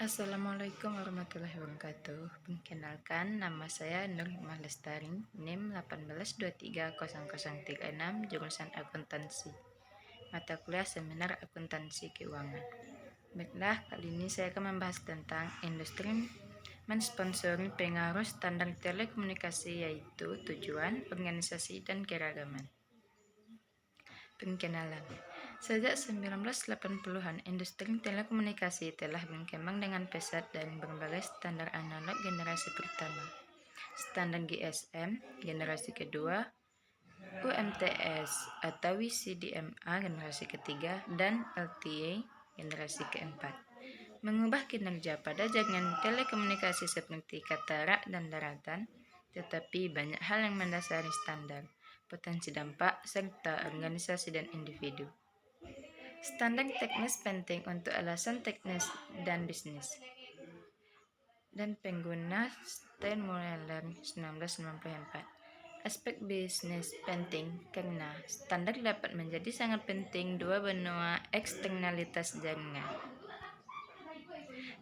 Assalamualaikum warahmatullahi wabarakatuh. Perkenalkan, nama saya Nur Hikmah Lestari, NIM 18230036, jurusan akuntansi. Mata kuliah Seminar Akuntansi Keuangan. Baiklah, kali ini saya akan membahas tentang industri mensponsori pengaruh standar telekomunikasi, yaitu tujuan, organisasi, dan keragaman. Perkenalan. Sejak 1980-an, industri telekomunikasi telah berkembang dengan pesat dari berbagai standar analog generasi pertama, standar GSM generasi kedua, UMTS atau WCDMA generasi ketiga, dan LTE generasi keempat. Mengubah kinerja pada jaringan telekomunikasi seperti katarak dan daratan, tetapi banyak hal yang mendasari standar, potensi dampak, serta organisasi dan individu. Standar teknis penting untuk alasan teknis dan bisnis. Dan pengguna Steinmuller 1994. Aspek bisnis penting karena standar dapat menjadi sangat penting dua benua eksternalitas jaringan.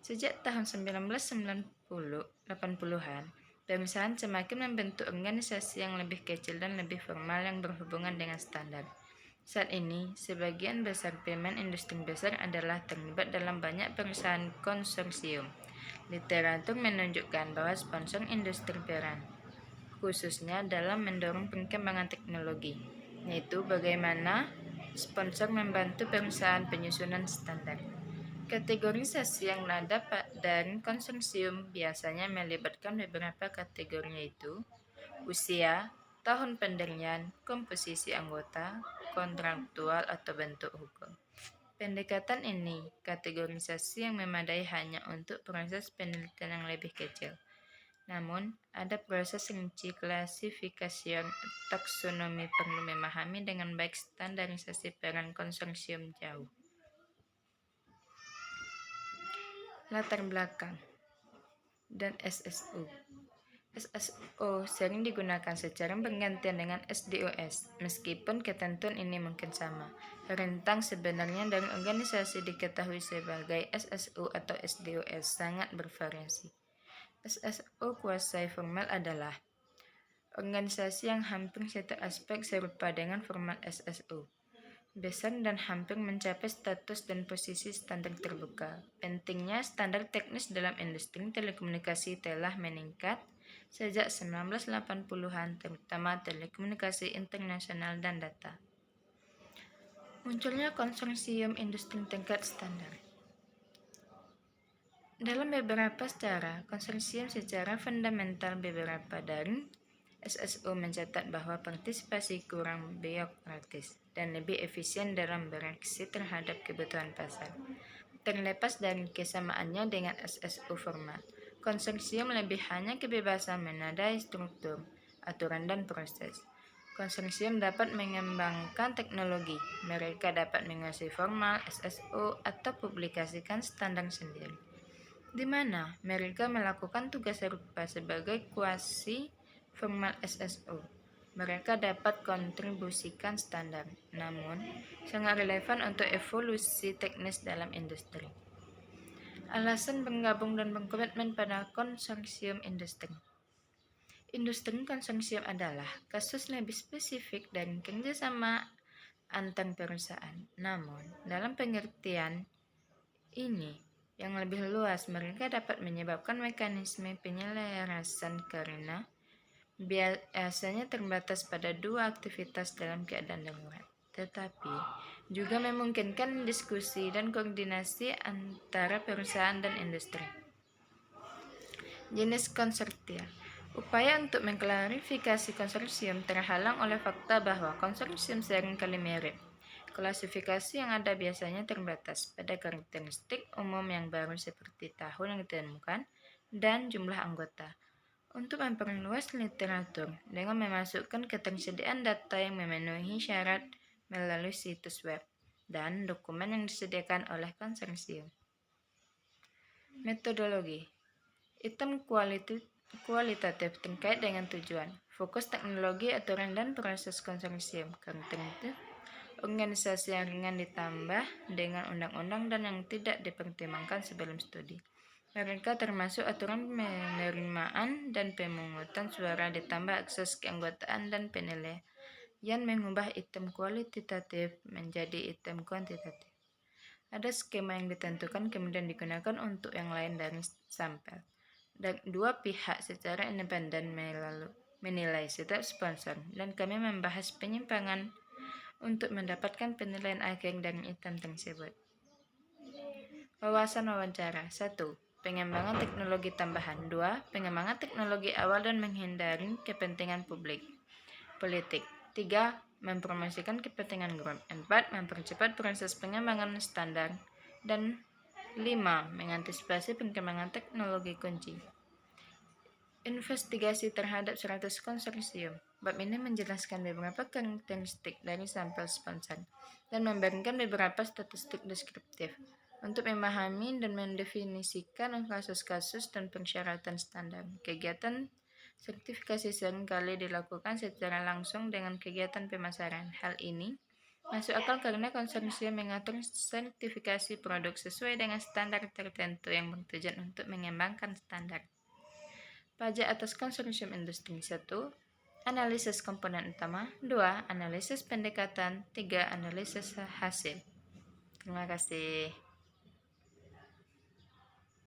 Sejak tahun 1980-an, perusahaan semakin membentuk organisasi yang lebih kecil dan lebih formal yang berhubungan dengan standar. Saat ini, sebagian besar pemain industri besar adalah terlibat dalam banyak perusahaan konsorsium. Literatur menunjukkan bahwa sponsor industri peran, khususnya dalam mendorong perkembangan teknologi, yaitu bagaimana sponsor membantu perusahaan penyusunan standar. Kategorisasi yang ada dari konsorsium biasanya melibatkan beberapa kategori, yaitu usia, tahun pendirian, komposisi anggota, kontraktual atau bentuk hukum. Pendekatan ini, kategorisasi yang memadai hanya untuk proses penelitian yang lebih kecil. Namun, ada proses rinci klasifikasi taksonomi perlu memahami dengan baik standarisasi peran konsorsium jauh. Latar belakang dan SSO. SSO sering digunakan secara bergantian dengan SDOS, meskipun ketentuan ini mungkin sama. Rentang sebenarnya dari organisasi diketahui sebagai SSO atau SDOS sangat bervariasi. SSO kuasai formal adalah organisasi yang hampir setiap aspek serupa dengan format SSO. Besar dan hampir mencapai status dan posisi standar terbuka. Pentingnya standar teknis dalam industri telekomunikasi telah meningkat sejak 1980-an, terutama telekomunikasi internasional dan data. Munculnya konsorsium industri tingkat standar. Dalam beberapa cara, konsorsium secara fundamental beberapa dari SSO mencatat bahwa partisipasi kurang biokratis dan lebih efisien dalam bereaksi terhadap kebutuhan pasar. Terlepas dari kesamaannya dengan SSO formal, konsorsium lebih hanya kebebasan menandai struktur, aturan, dan proses. Konsorsium dapat mengembangkan teknologi. Mereka dapat menguasai formal SSO atau publikasikan standar sendiri, di mana mereka melakukan tugas serupa sebagai kuasi formal SSO. Mereka dapat kontribusikan standar, namun sangat relevan untuk evolusi teknis dalam industri. Alasan bergabung dan berkomitmen pada konsorsium industri. Industri konsorsium adalah kasus lebih spesifik dari kerjasama antar perusahaan. Namun, dalam pengertian ini yang lebih luas, mereka dapat menyebabkan mekanisme penyelarasan karena biasanya terbatas pada dua aktivitas dalam keadaan darurat, tetapi juga memungkinkan diskusi dan koordinasi antara perusahaan dan industri. Jenis konsortia. Upaya untuk mengklarifikasi konsorsium terhalang oleh fakta bahwa konsorsium seringkali mirip. Klasifikasi yang ada biasanya terbatas pada karakteristik umum yang baru seperti tahun yang ditemukan dan jumlah anggota. Untuk memperluas literatur dengan memasukkan ketersediaan data yang memenuhi syarat melalui situs web dan dokumen yang disediakan oleh konsorsium. Metodologi. Item kualitatif terkait dengan tujuan, fokus teknologi, aturan, dan proses konsorsium. Karakteristik organisasi yang ringan ditambah dengan undang-undang dan yang tidak dipertimbangkan sebelum studi. Mereka termasuk aturan penerimaan dan pemungutan suara ditambah akses keanggotaan dan penilaian yang mengubah item kualitatif menjadi item kuantitatif. Ada skema yang ditentukan kemudian digunakan untuk yang lain dari sampel. Dan dua pihak secara independen menilai setiap sponsor dan kami membahas penyimpangan untuk mendapatkan penilaian akhir dari item tersebut. Wawasan wawancara 1. Pengembangan teknologi tambahan 2. Pengembangan teknologi awal dan menghindari kepentingan politik 3. Mempromosikan kepentingan grup 4. Mempercepat proses pengembangan standar dan 5. Mengantisipasi pengembangan teknologi kunci. Investigasi terhadap 100 konsorsium. Bab ini menjelaskan beberapa karakteristik dari sampel sponsor dan memberikan beberapa statistik deskriptif untuk memahami dan mendefinisikan kasus-kasus dan persyaratan standar. Kegiatan sertifikasi seringkali dilakukan secara langsung dengan kegiatan pemasaran. Hal ini masuk akal karena konsorsium mengatur sertifikasi produk sesuai dengan standar tertentu yang bertujuan untuk mengembangkan standar. Pajak atas konsorsium industri 1. Analisis komponen utama 2. Analisis pendekatan 3. Analisis hasil. Terima kasih.